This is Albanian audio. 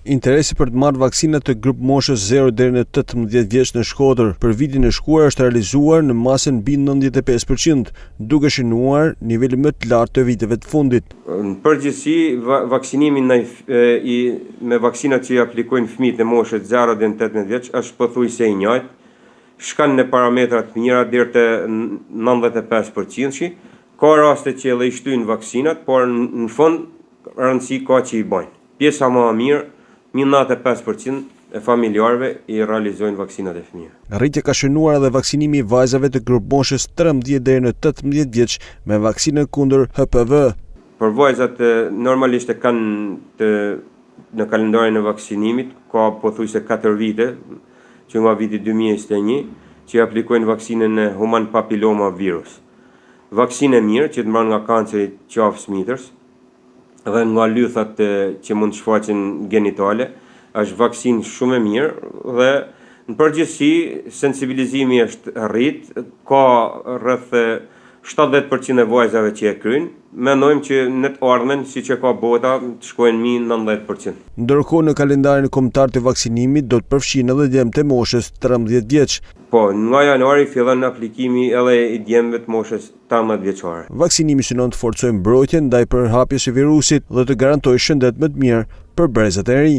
Interesi për të marrë vaksinat të grup moshës 0 deri në 18 vjeç në Shkodër për vitin e shkuar është realizuar në masën mbi 95%, duke shënuar nivelin më të lartë të viteve të fundit. Në përgjithësi, vaksinimi me vaksinat që i aplikojnë fëmijët e moshës 0 deri në 18 vjeç është pothuajse i njëjtë. Shkan në parametrat të mira deri te 95%. Ka raste që edhe i shtyjnë vaksinat, por në fund rëndësi ka që i bajnë. Pjesa më e mirë, 95% e familjarëve i realizojnë vaksinat e fëmijëve. Rritje ka shënuar edhe vaksinimi i vajzave të grup moshës 13 deri në 18 vjeç me vaksinën kundër HPV. Për vajzat normalisht e kanë në kalendarin e vaksinimit, ka pothuajse 4 vite, që nga viti 2021, që i aplikojnë vaksinën e human papilloma virus. Vaksinë e mirë që të mbron nga kanceri qafës mitës dhe nga lythat që mund të shfaqen genitale, është vaksinë shumë e mirë dhe në përgjithësi sensibilizimi është rrit, ka rreth 70% e vajzave që e kryjnë, mendojmë që në të ardhmen, siç e ka bota, të shkojnë mbi 90%. Ndërkohë në kalendarin kombëtar të vaksinimit do të përfshihen edhe djemtë e moshës 13 vjeç. Po, nga janari fillon aplikimi edhe i djemve të moshës 18 vjeçare. Vaksinimi synon të forcojë mbrojtjen ndaj përhapjes së virusit dhe të garantojë shëndet më të mirë për brezat e ri.